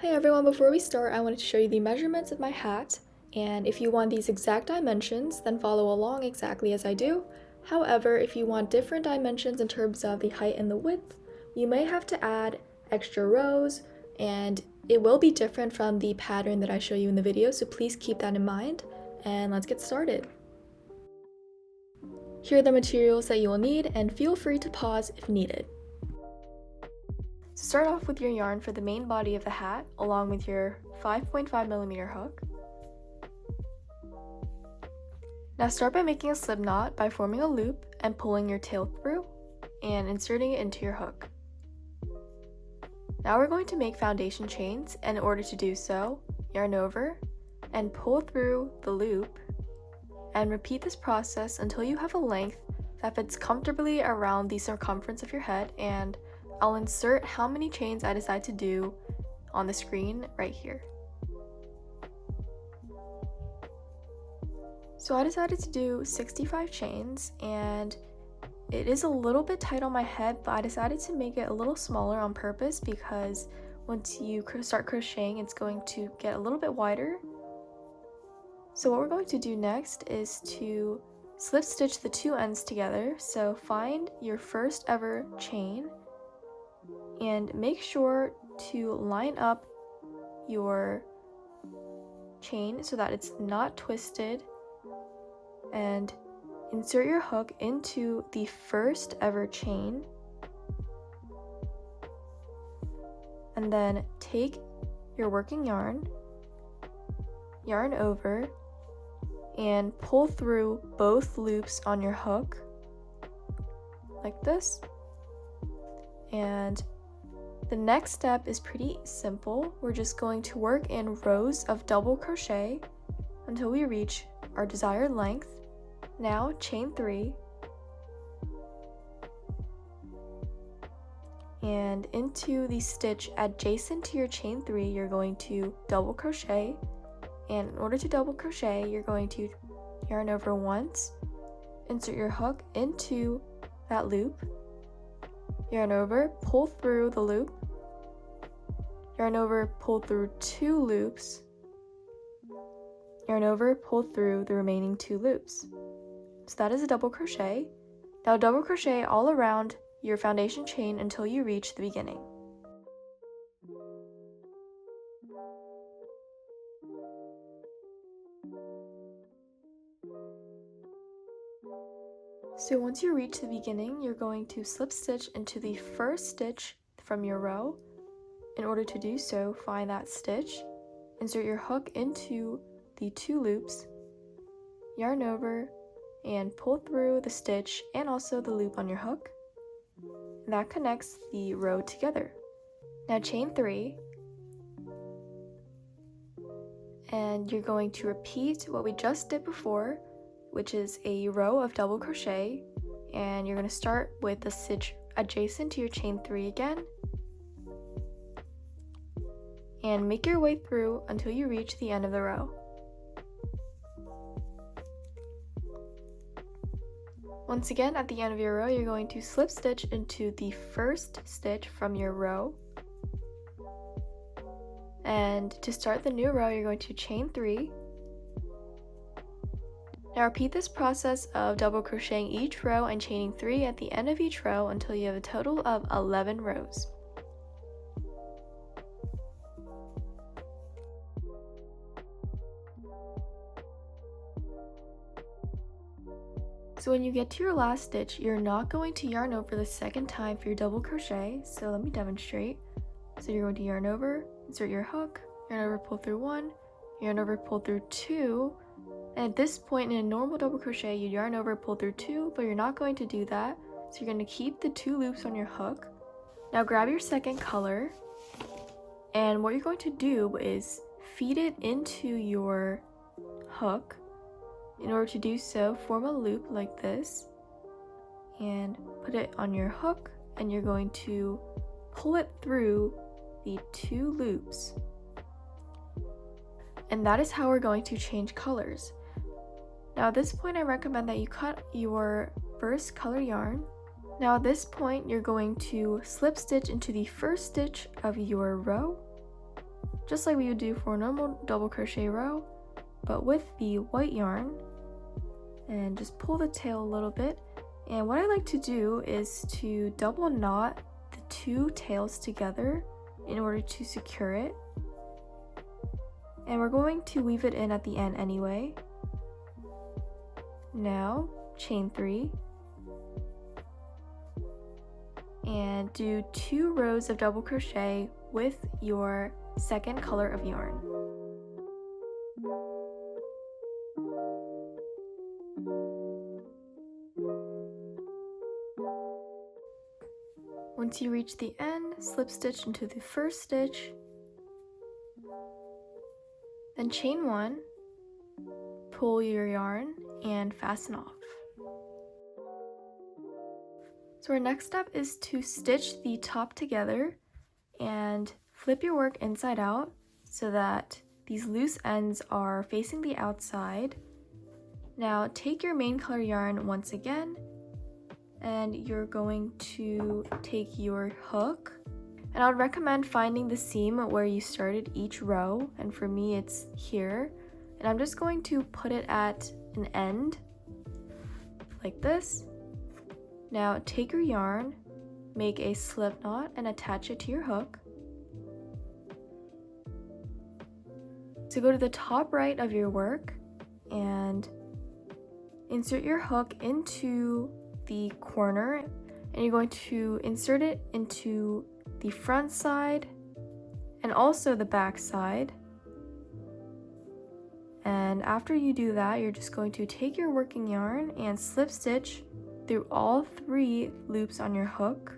Hi everyone, before we start, I wanted to show you the measurements of my hat, and if you want these exact dimensions, then follow along exactly as I do. However, if you want different dimensions in terms of the height and the width, you may have to add extra rows, and it will be different from the pattern that I show you in the video, so please keep that in mind, and let's get started. Here are the materials that you will need, and feel free to pause if needed. So start off with your yarn for the main body of the hat, along with your 5.5mm hook. Now start by making a slip knot by forming a loop and pulling your tail through and inserting it into your hook. Now we're going to make foundation chains, and in order to do so, yarn over and pull through the loop and repeat this process until you have a length that fits comfortably around the circumference of your head, and I'll insert how many chains I decide to do on the screen right here. So I decided to do 65 chains, and it is a little bit tight on my head, but I decided to make it a little smaller on purpose because once you start crocheting, it's going to get a little bit wider. So what we're going to do next is to slip stitch the two ends together. So find your first ever chain and make sure to line up your chain so that it's not twisted, and insert your hook into the first ever chain, and then take your working yarn, yarn over, and pull through both loops on your hook like this. And the next step is pretty simple. We're just going to work in rows of double crochet until we reach our desired length. Now chain 3 and into the stitch adjacent to your chain 3 you're going to double crochet, and in order to double crochet you're going to yarn over once, insert your hook into that loop, yarn over, pull through the loop, yarn over, pull through 2 loops, yarn over, pull through the remaining 2 loops. So that is a double crochet. Now double crochet all around your foundation chain until you reach the beginning. So once you reach the beginning, you're going to slip stitch into the first stitch from your row. In order to do so, find that stitch, insert your hook into the 2 loops, yarn over, and pull through the stitch and also the loop on your hook. And that connects the row together. Now chain 3, and you're going to repeat what we just did before, which is a row of double crochet, and you're going to start with the stitch adjacent to your chain 3 again, and make your way through until you reach the end of the row. Once again, at the end of your row, you're going to slip stitch into the first stitch from your row. And to start the new row, you're going to chain 3. Now repeat this process of double crocheting each row and chaining 3 at the end of each row until you have a total of 11 rows. So when you get to your last stitch, you're not going to yarn over the second time for your double crochet, so let me demonstrate. So you're going to yarn over, insert your hook, yarn over, pull through 1, yarn over, pull through 2, and at this point in a normal double crochet you yarn over, pull through 2, but you're not going to do that, so you're going to keep the 2 loops on your hook. Now grab your second color, and what you're going to do is feed it into your hook. In order to do so, form a loop like this and put it on your hook, and you're going to pull it through the 2 loops. And that is how we're going to change colors. Now at this point I recommend that you cut your first color yarn Now at this point, you're going to slip stitch into the first stitch of your row, just like we would do for a normal double crochet row, but with the white yarn, and just pull the tail a little bit. And what I like to do is to double knot the two tails together in order to secure it. And we're going to weave it in at the end anyway. Now, chain 3. And do 2 rows of double crochet with your second color of yarn. Once you reach the end, slip stitch into the first stitch, then chain 1, pull your yarn, and fasten off. So our next step is to stitch the top together and flip your work inside out so that these loose ends are facing the outside. Now take your main color yarn once again, and you're going to take your hook, and I would recommend finding the seam where you started each row, and for me it's here, and I'm just going to put it at an end like this. Now take your yarn, make a slip knot, and attach it to your hook. So go to the top right of your work and insert your hook into the corner, and you're going to insert it into the front side and also the back side. And after you do that, you're just going to take your working yarn and slip stitch through all 3 loops on your hook,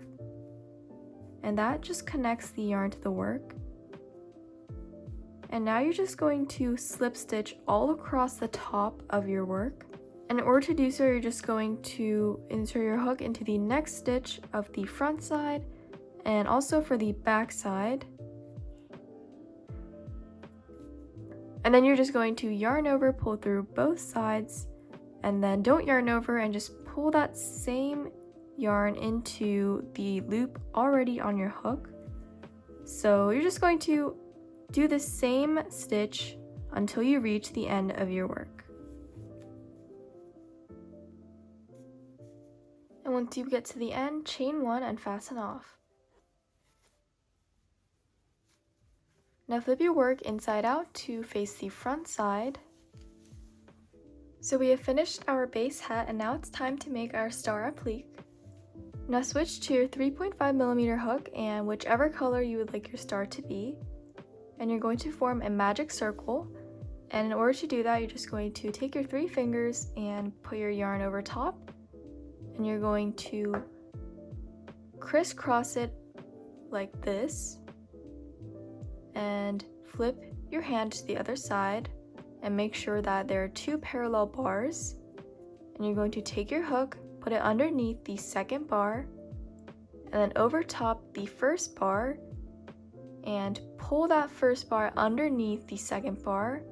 and that just connects the yarn to the work. And now you're just going to slip stitch all across the top of your work. And in order to do so, you're just going to insert your hook into the next stitch of the front side and also for the back side. And then you're just going to yarn over, pull through both sides, and then don't yarn over and just pull that same yarn into the loop already on your hook. So you're just going to do the same stitch until you reach the end of your work. And once you get to the end, chain 1 and fasten off. Now flip your work inside out to face the front side. So we have finished our base hat, and now it's time to make our star applique. Now switch to your 3.5mm hook and whichever color you would like your star to be. And you're going to form a magic circle. And in order to do that, you're just going to take your 3 fingers and put your yarn over top. And you're going to crisscross it like this. And flip your hand to the other side and make sure that there are 2 parallel bars. And you're going to take your hook, put it underneath the second bar, and then over top the first bar, and pull that first bar underneath the second bar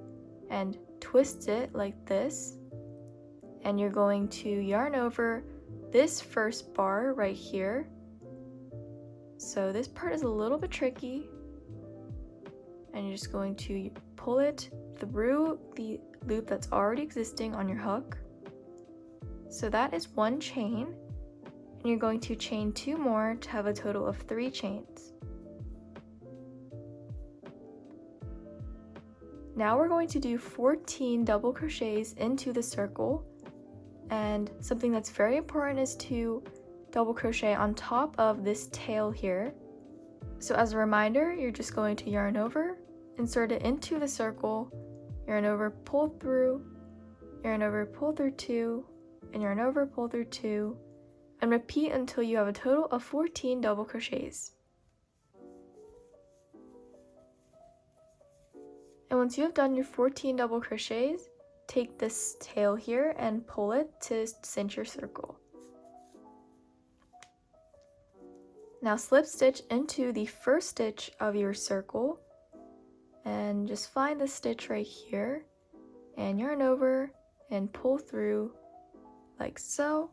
and twist it like this. And you're going to yarn over this first bar right here. So this part is a little bit tricky, and you're just going to pull it through the loop that's already existing on your hook. So that is 1 chain, and you're going to chain 2 more to have a total of 3 chains. Now we're going to do 14 double crochets into the circle, and something that's very important is to double crochet on top of this tail here. So as a reminder, you're just going to yarn over, insert it into the circle, yarn over, pull through, yarn over, pull through 2, and yarn over, pull through 2, and repeat until you have a total of 14 double crochets. And once you have done your 14 double crochets, take this tail here and pull it to cinch your circle. Now slip stitch into the first stitch of your circle and just find the stitch right here and yarn over and pull through like so.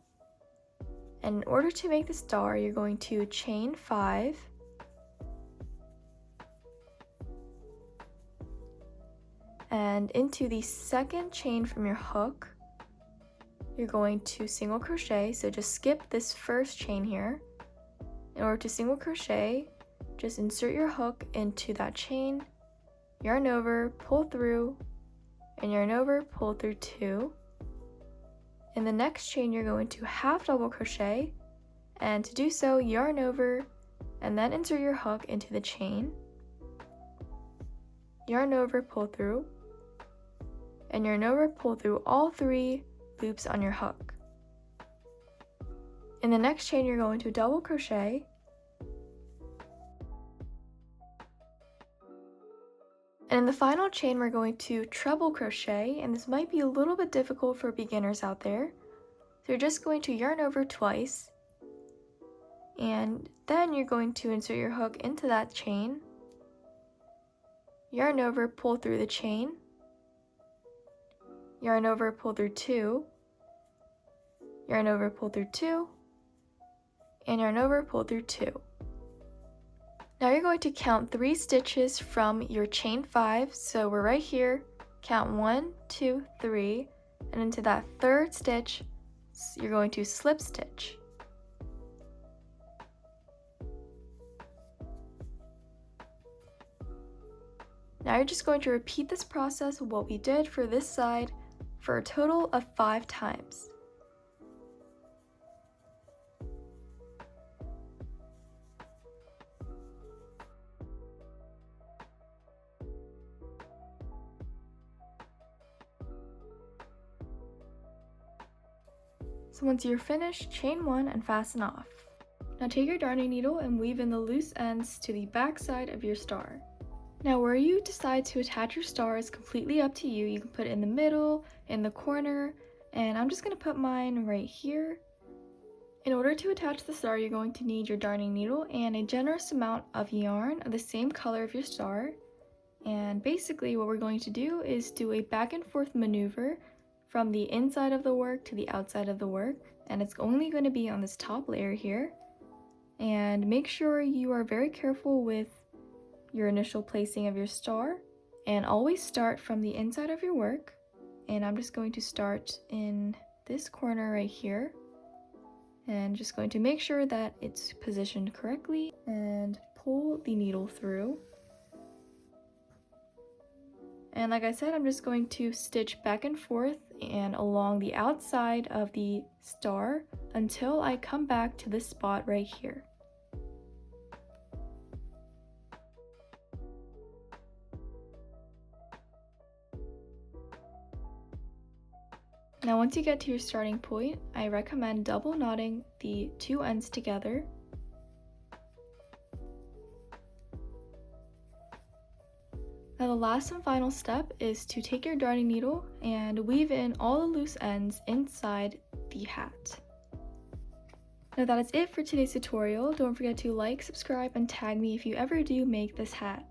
And in order to make the star, you're going to chain 5, and into the second chain from your hook, you're going to single crochet. So just skip this first chain here. In order to single crochet, just insert your hook into that chain, yarn over, pull through, and yarn over, pull through 2. In the next chain, you're going to half double crochet, and to do so, yarn over, and then insert your hook into the chain, yarn over, pull through, and yarn over, pull through all 3 loops on your hook. In the next chain, you're going to double crochet, and in the final chain, we're going to treble crochet, and this might be a little bit difficult for beginners out there. So you're just going to yarn over twice, and then you're going to insert your hook into that chain, yarn over, pull through the chain, yarn over, pull through 2, yarn over, pull through 2, and yarn over, pull through 2. Now you're going to count 3 stitches from your chain 5, so we're right here, count 1, 2, 3, and into that third stitch, you're going to slip stitch. Now you're just going to repeat this process, what we did for this side, for a total of 5 times. So once you're finished, chain 1 and fasten off. Now take your darning needle and weave in the loose ends to the back side of your star. Now where you decide to attach your star is completely up to you. You can put it in the middle, in the corner, and I'm just going to put mine right here. In order to attach the star, you're going to need your darning needle and a generous amount of yarn of the same color of your star. And basically what we're going to do is do a back and forth maneuver from the inside of the work to the outside of the work, and it's only going to be on this top layer here. And make sure you are very careful with your initial placing of your star, and always start from the inside of your work. And I'm just going to start in this corner right here, and just going to make sure that it's positioned correctly and pull the needle through. And like I said, I'm just going to stitch back and forth and along the outside of the star until I come back to this spot right here. Now once you get to your starting point, I recommend double knotting the 2 ends together. Now the last and final step is to take your darning needle and weave in all the loose ends inside the hat. Now that is it for today's tutorial. Don't forget to like, subscribe, and tag me if you ever do make this hat.